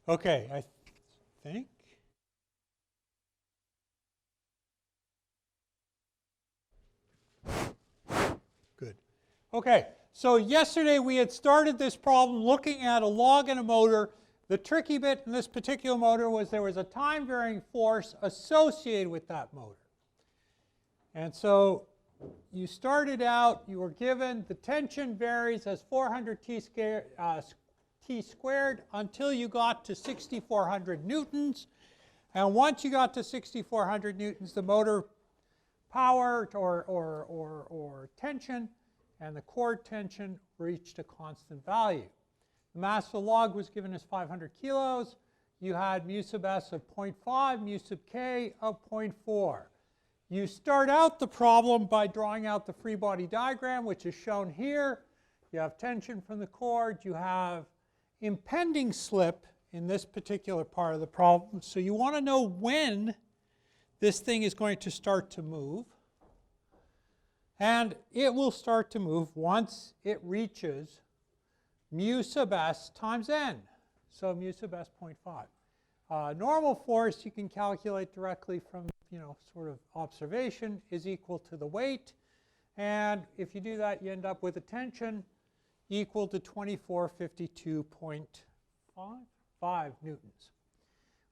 Okay, I think. Good. Okay, so yesterday we had started this problem looking at a log and a motor. The tricky bit in this particular motor was there was a time-varying force associated with that motor. And so you started out, you were given the tension varies as 400 t squared until you got to 6,400 newtons. And once you got to 6,400 newtons, the motor power or tension and the cord tension reached a constant value. The mass of the log was given as 500 kilos. You had mu sub s of 0.5, mu sub k of 0.4. You start out the problem by drawing out the free body diagram, which is shown here. You have tension from the cord. You have impending slip in this particular part of the problem. So you want to know when this thing is going to start to move. And it will start to move once it reaches mu sub s times n. So mu sub s 0.5. Normal force you can calculate directly from sort of observation is equal to the weight. And if you do that, you end up with a tension equal to 2452.5 newtons.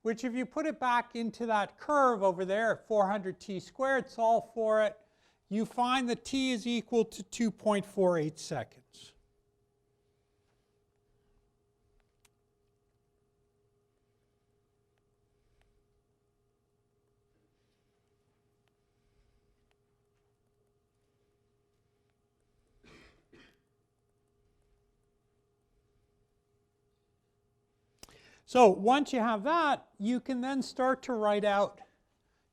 Which if you put it back into that curve over there at 400 t squared, solve for it, you find that t is equal to 2.48 seconds. So once you have that, you can then start to write out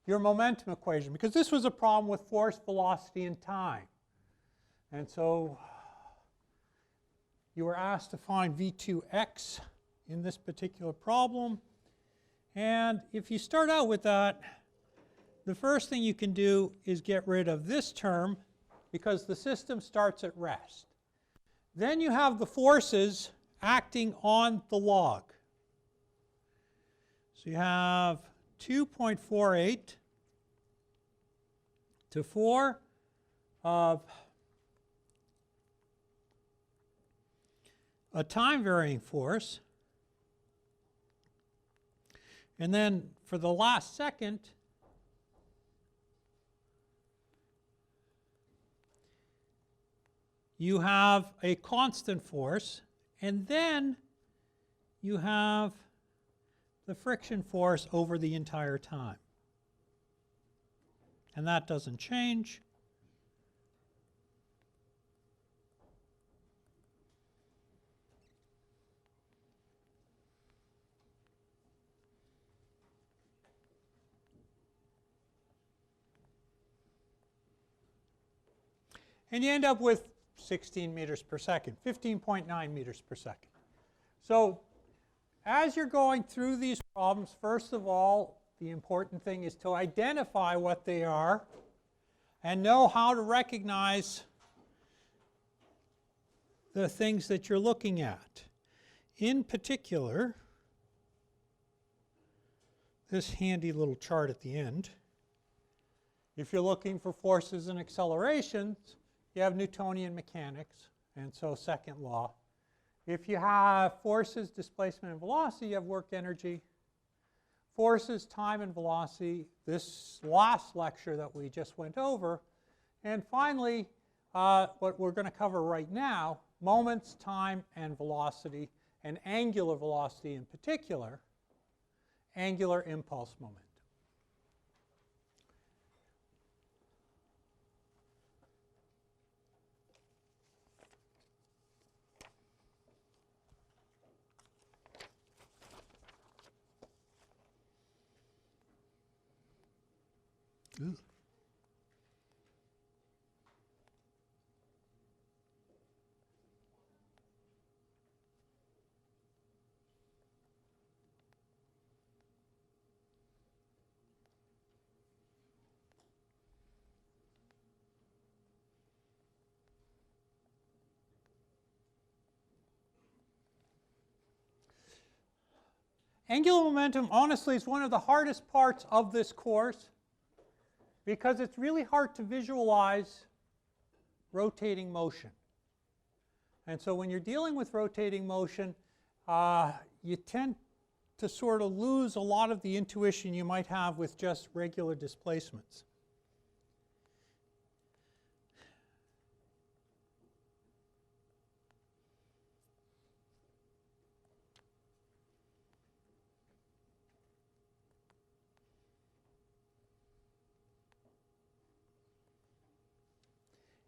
your momentum equation, because this was a problem with force, velocity, and time. And so you were asked to find v2x in this particular problem. And if you start out with that, the first thing you can do is get rid of this term, because the system starts at rest. Then you have the forces acting on the log. So you have 2.48 to 4 of a time-varying force. And then for the last second, you have a constant force. And then you have the friction force over the entire time. And that doesn't change. And you end up with 16 meters per second, 15.9 meters per second. So as you're going through these problems, first of all, the important thing is to identify what they are and know how to recognize the things that you're looking at. In particular, this handy little chart at the end. If you're looking for forces and accelerations, you have Newtonian mechanics, and so second law. If you have forces, displacement, and velocity, you have work energy. Forces, time, and velocity, this last lecture that we just went over. And finally, what we're going to cover right now, moments, time, and velocity, and angular velocity in particular, angular impulse moment. Ooh. Angular momentum, honestly, is one of the hardest parts of this course because it's really hard to visualize rotating motion. And so when you're dealing with rotating motion, you tend to sort of lose a lot of the intuition you might have with just regular displacements.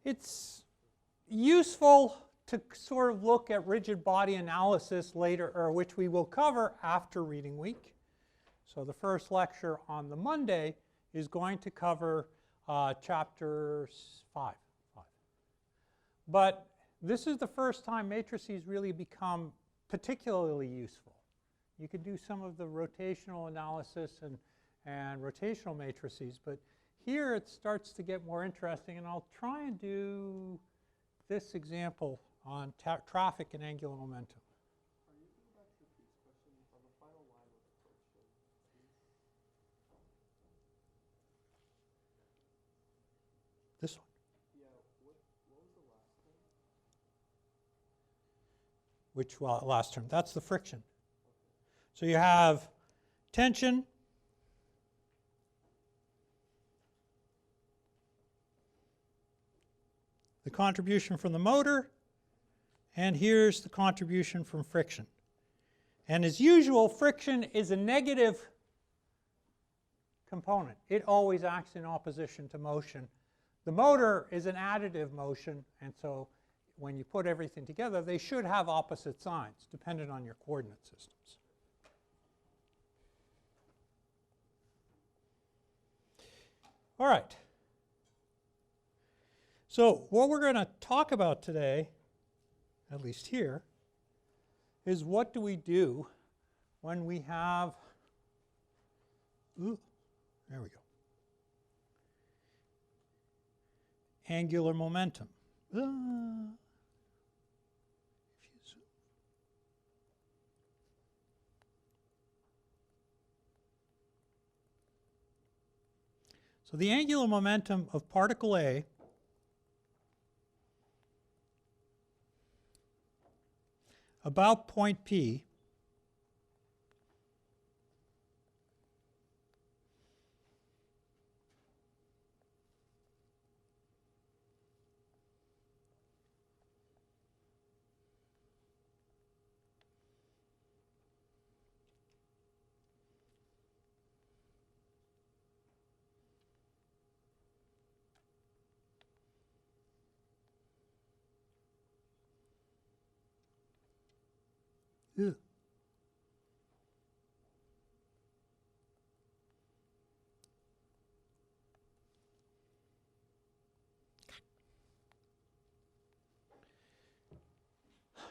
It's useful to sort of look at rigid body analysis later, or which we will cover after reading week. So the first lecture on the Monday is going to cover chapter 5. But this is the first time matrices really become particularly useful. You can do some of the rotational analysis and rotational matrices, but here it starts to get more interesting, and I'll try and do this example on traffic and angular momentum. Are you going back to Pete's question on the final line with the friction? This one. Yeah, what was the last one? Which last term? That's the friction. Okay. So you have tension, the contribution from the motor, and here's the contribution from friction. And as usual, friction is a negative component. It always acts in opposition to motion. The motor is an additive motion, and so when you put everything together, they should have opposite signs, dependent on your coordinate systems. All right. So what we're going to talk about today, at least here, is what do we do when we have, there we go, angular momentum. So the angular momentum of particle A about point P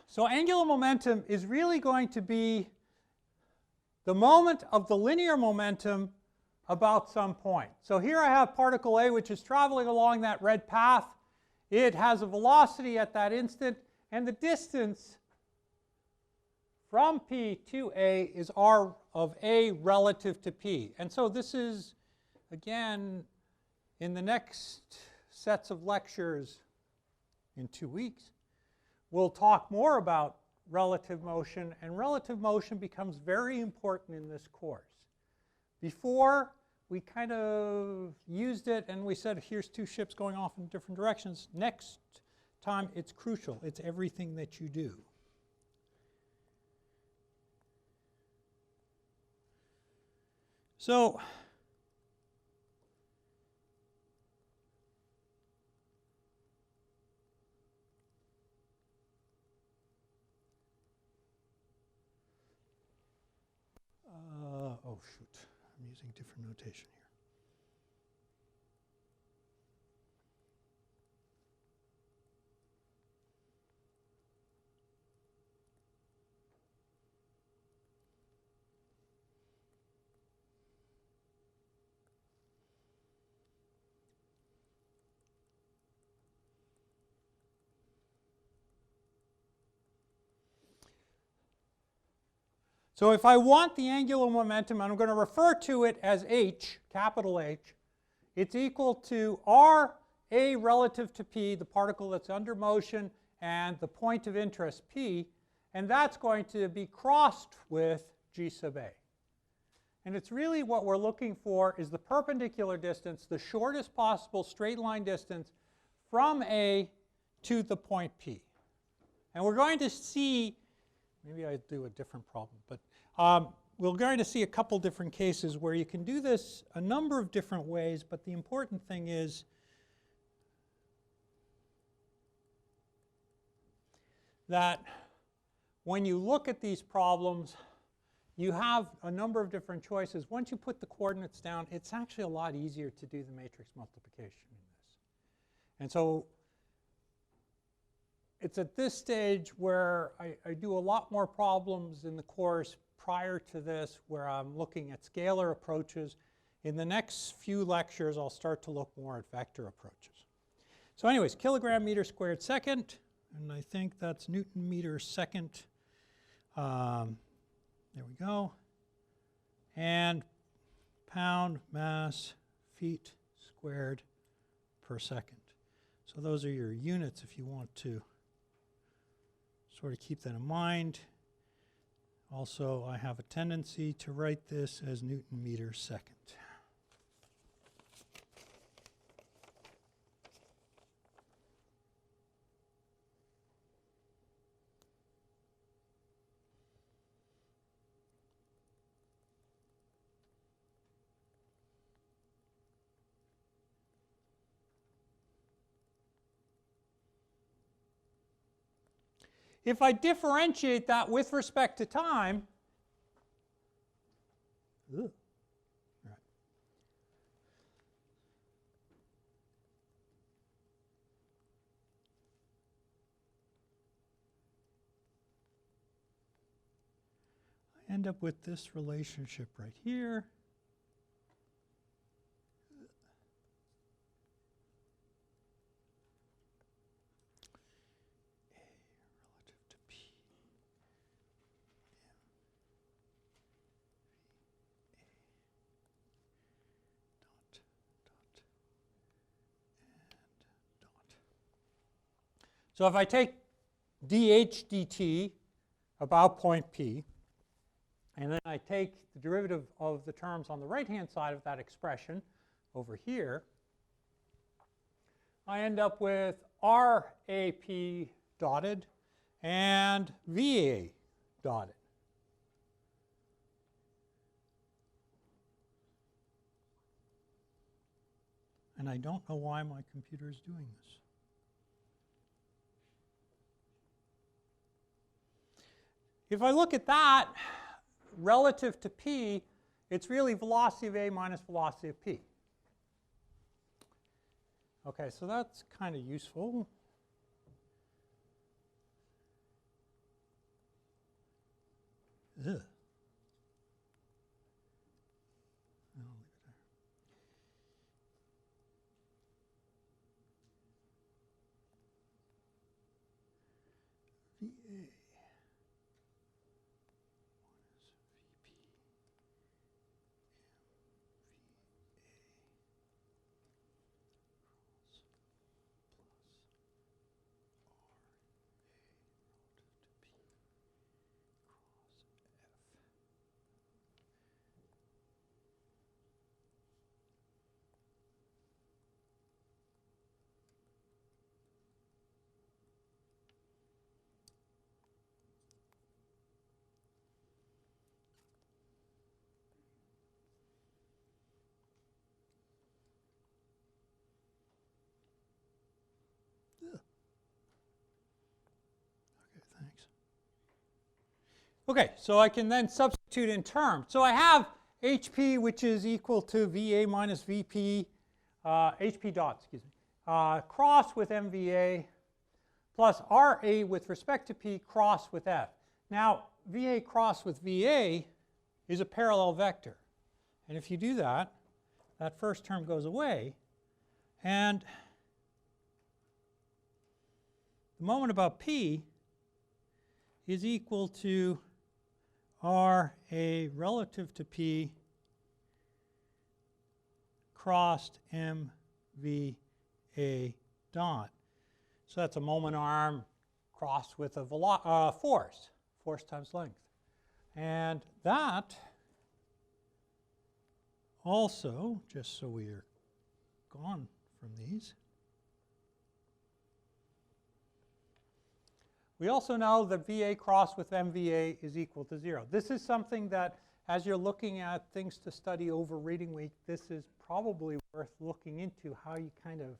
So angular momentum is really going to be the moment of the linear momentum about some point. So here I have particle A, which is traveling along that red path. It has a velocity at that instant, and the distance from P to A is r of A relative to P. And so this is, again, in the next sets of lectures in 2 weeks, we'll talk more about relative motion, and relative motion becomes very important in this course. Before, we kind of used it and we said, here's two ships going off in different directions. Next time, it's crucial. It's everything that you do. So, oh shoot, I'm using different notation here. So if I want the angular momentum, and I'm going to refer to it as h, capital H, it's equal to r a relative to p, the particle that's under motion, and the point of interest p, and that's going to be crossed with g sub a. And it's really what we're looking for is the perpendicular distance, the shortest possible straight line distance from A to the point P. And we're going to see, maybe I do a different problem, but we're going to see a couple different cases where you can do this a number of different ways, but the important thing is that when you look at these problems, you have a number of different choices. Once you put the coordinates down, it's actually a lot easier to do the matrix multiplication in this. And so it's at this stage where I do a lot more problems in the course prior to this where I'm looking at scalar approaches. In the next few lectures, I'll start to look more at vector approaches. So anyways, kilogram meter squared second, and I think that's Newton meter second. There we go. And pound mass feet squared per second. So those are your units if you want to sort of keep that in mind. Also, I have a tendency to write this as Newton meter second. If I differentiate that with respect to time, right. I end up with this relationship right here. So if I take dH dt about point P, and then I take the derivative of the terms on the right-hand side of that expression over here, I end up with RAP dotted and VA dotted. And I don't know why my computer is doing this. If I look at that relative to P, it's really velocity of A minus velocity of P. Okay, so that's kind of useful. Ugh. VA. Thanks. Okay, so I can then substitute in terms. So I have HP, which is equal to VA minus VP, HP dot, excuse me, cross with MVA, plus RA with respect to P cross with F. Now, VA cross with VA is a parallel vector. And if you do that, that first term goes away. And the moment about P is equal to RA relative to P crossed MVA dot. So that's a moment arm crossed with a force times length. And that also, just so we are gone from these, we also know that VA crossed with MVA is equal to 0. This is something that, as you're looking at things to study over reading week, this is probably worth looking into how you kind of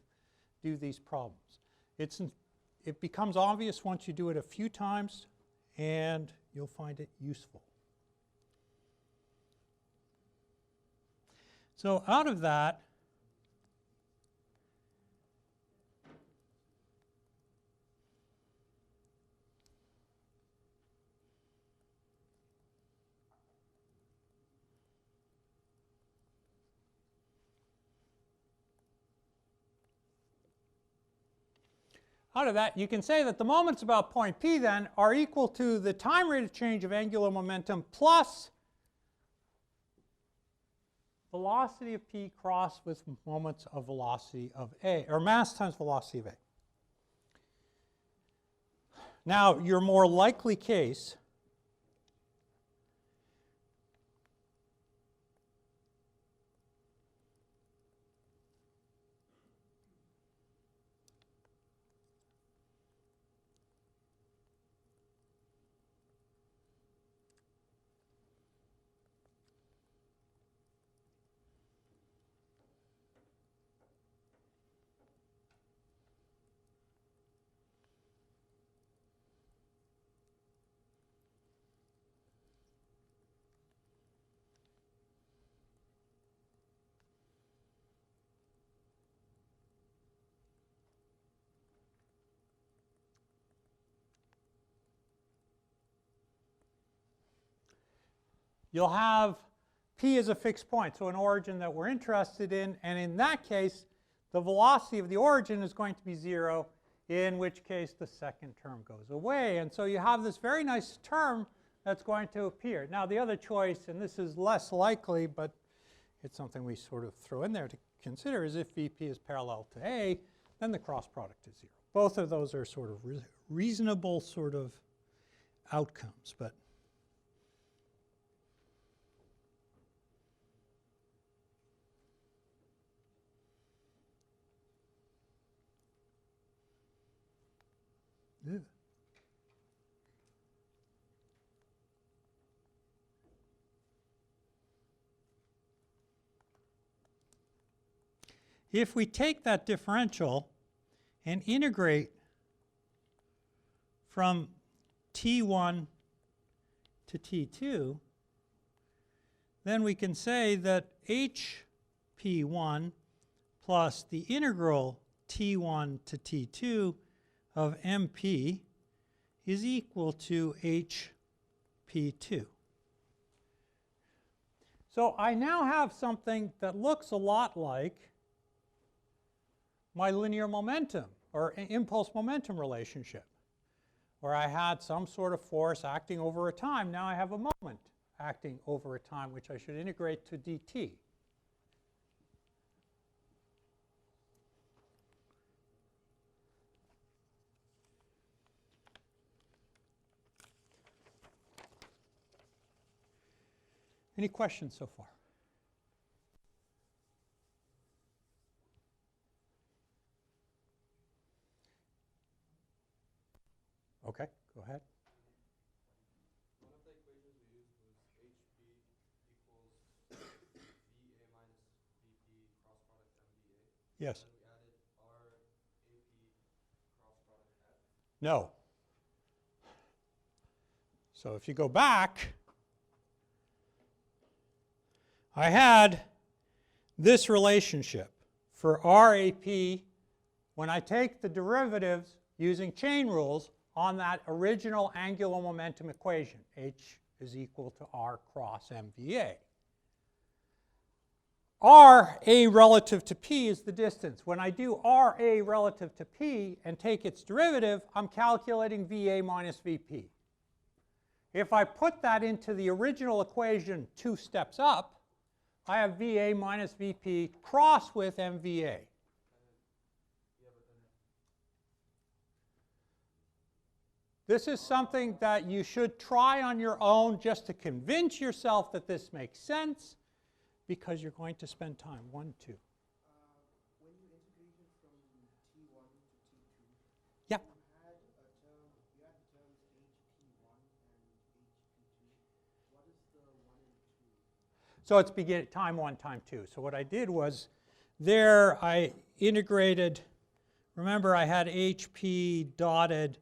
do these problems. It becomes obvious once you do it a few times, and you'll find it useful. So out of that, you can say that the moments about point P then are equal to the time rate of change of angular momentum plus velocity of P crossed with moments of velocity of A, or mass times velocity of A. Now, your more likely case you'll have P as a fixed point, so an origin that we're interested in, and in that case, the velocity of the origin is going to be 0, in which case the second term goes away. And so you have this very nice term that's going to appear. Now, the other choice, and this is less likely, but it's something we sort of throw in there to consider, is if VP is parallel to A, then the cross product is 0. Both of those are sort of reasonable sort of outcomes, but ew. If we take that differential and integrate from T1 to T2, then we can say that HP1 plus the integral T1 to T2 of MP is equal to HP2. So I now have something that looks a lot like my linear momentum or impulse momentum relationship, where I had some sort of force acting over a time. Now I have a moment acting over a time, which I should integrate to dt. Any questions so far? Okay, go ahead. One of the equations we used was HP equals VA minus VP cross product MVA. Yes. And we added RAP cross product F. No. So if you go back, I had this relationship for RAP when I take the derivatives using chain rules on that original angular momentum equation. H is equal to R cross MVA. RA relative to P is the distance. When I do RA relative to P and take its derivative, I'm calculating VA minus VP. If I put that into the original equation 2 steps up, I have VA minus VP cross with MVA. This is something that you should try on your own just to convince yourself that this makes sense, because you're going to spend time. 1, 2. When you integrated from T1 to T2, Yeah. you had the terms HP1 and HP2. What is the 1 and 2? So it's time 1, time 2. So what I did was there I integrated, remember I had HP dotted,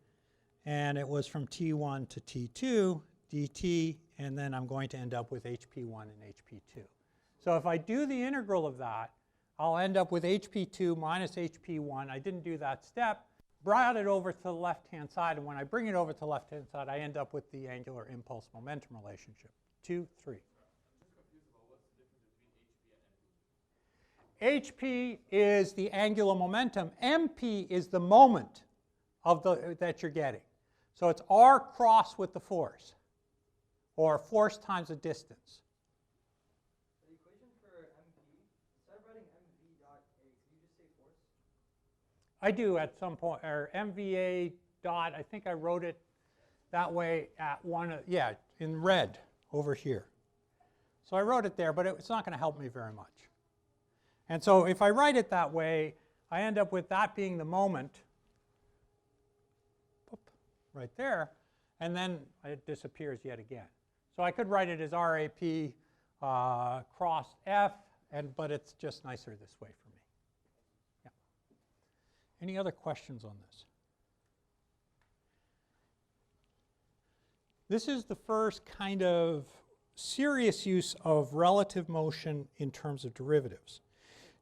and it was from T1 to T2, dt, and then I'm going to end up with HP1 and HP2. So if I do the integral of that, I'll end up with HP2 minus HP1. I didn't do that step, brought it over to the left-hand side, and when I bring it over to the left-hand side, I end up with the angular impulse momentum relationship, 2, 3. HP is the angular momentum. MP is the moment of that you're getting. So it's R cross with the force, or force times the distance. The equation for MV, instead of writing MV dot A, can you just say force? I do at some point, or MVA dot, I think I wrote it that way at yeah, in red over here. So I wrote it there, but it's not going to help me very much. And so if I write it that way, I end up with that being the moment right there, and then it disappears yet again. So I could write it as RAP cross F, but it's just nicer this way for me. Yeah. Any other questions on this? This is the first kind of serious use of relative motion in terms of derivatives.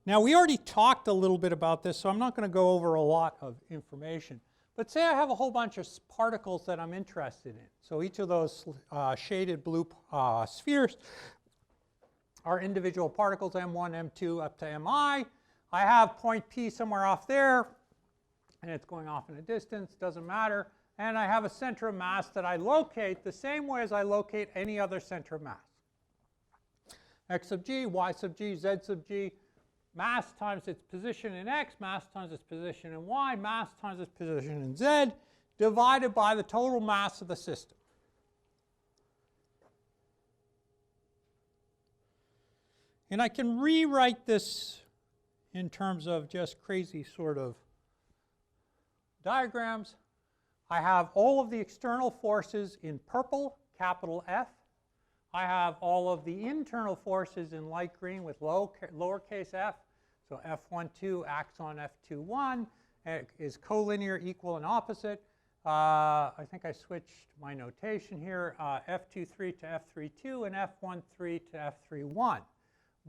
Now, we already talked a little bit about this, so I'm not going to go over a lot of information. But say I have a whole bunch of particles that I'm interested in. So each of those shaded blue spheres are individual particles, M1, M2, up to Mi. I have point P somewhere off there, and it's going off in a distance, doesn't matter. And I have a center of mass that I locate the same way as I locate any other center of mass. X sub g, y sub g, z sub g. Mass times its position in x, mass times its position in y, mass times its position in z, divided by the total mass of the system. And I can rewrite this in terms of just crazy sort of diagrams. I have all of the external forces in purple, capital F. I have all of the internal forces in light green with lowercase f. So F12 acts on F21, is collinear, equal, and opposite. I think I switched my notation here. F23 to F32 and F13 to F31.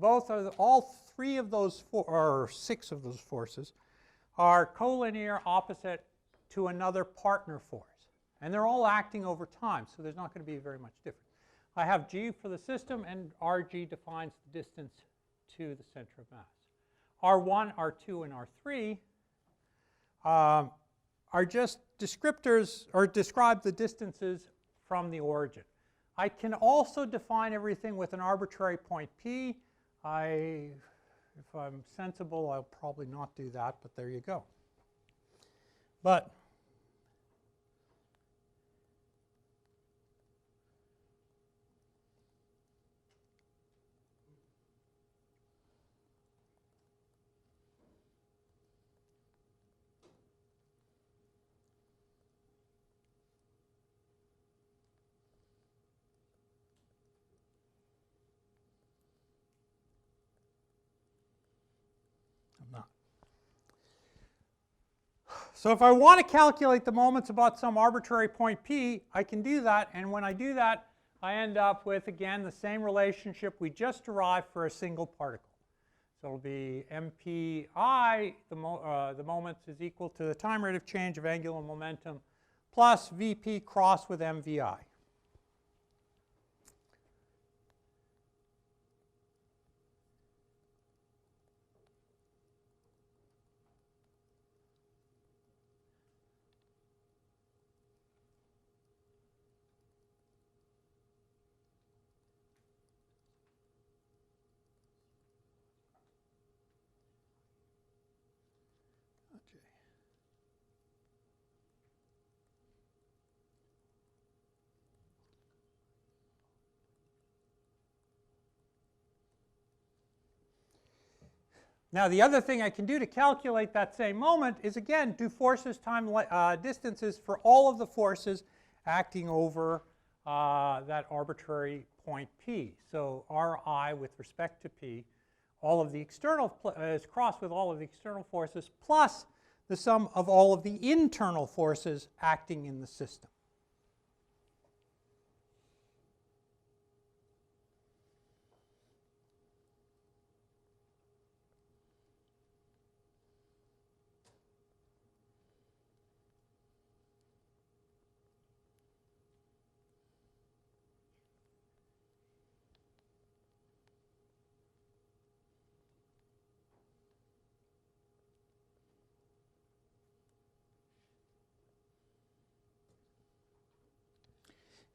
All three of those, or 6 of those forces, are collinear, opposite to another partner force. And they're all acting over time, so there's not going to be very much difference. I have G for the system, and RG defines the distance to the center of mass. R1, R2, and R3 are just descriptors, or describe the distances from the origin. I can also define everything with an arbitrary point P. If I'm sensible, I'll probably not do that, but there you go. But so if I want to calculate the moments about some arbitrary point P, I can do that. And when I do that, I end up with, again, the same relationship we just derived for a single particle. So it'll be MPI, the moments, is equal to the time rate of change of angular momentum plus VP cross with MVI. Now, the other thing I can do to calculate that same moment is, again, do forces times distances for all of the forces acting over that arbitrary point P. So Ri with respect to P, all of the external is crossed with all of the external forces plus the sum of all of the internal forces acting in the system.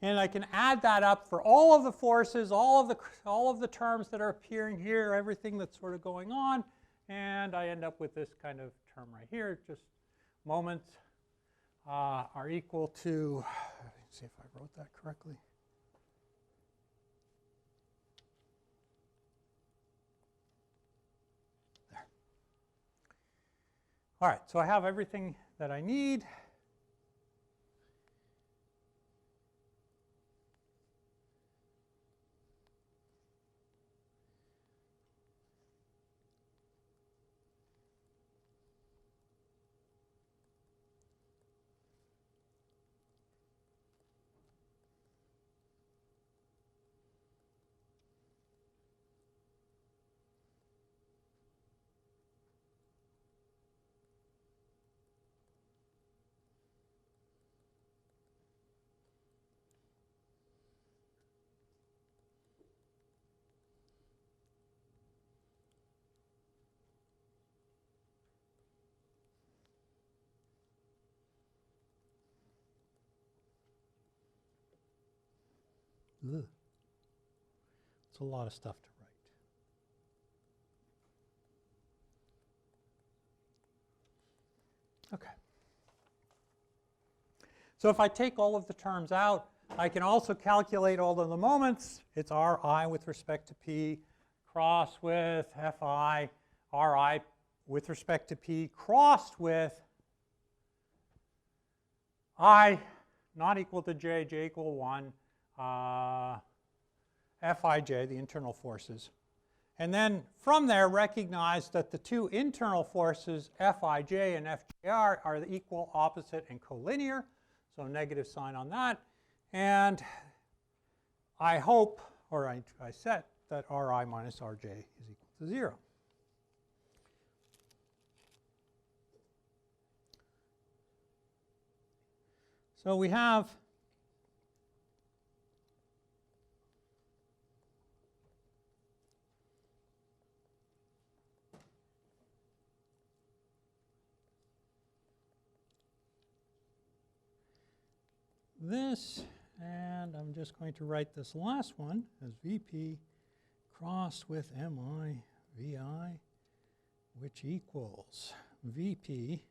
And I can add that up for all of the forces, all of the terms that are appearing here, everything that's sort of going on, and I end up with this kind of term right here. Just moments are equal to, let's see if I wrote that correctly. There. All right, so I have everything that I need. Ugh. It's a lot of stuff to write. Okay. So if I take all of the terms out, I can also calculate all of the moments. It's Ri with respect to P crossed with Fi, Ri with respect to P crossed with I not equal to j, j equal 1, Fij, the internal forces. And then from there, recognize that the two internal forces, Fij and Fjr, are the equal, opposite, and collinear. So negative sign on that. And I hope, or I set, that Ri minus Rj is equal to 0. So we have this, and I'm just going to write this last one as Vp crossed with Mi Vi, which equals Vp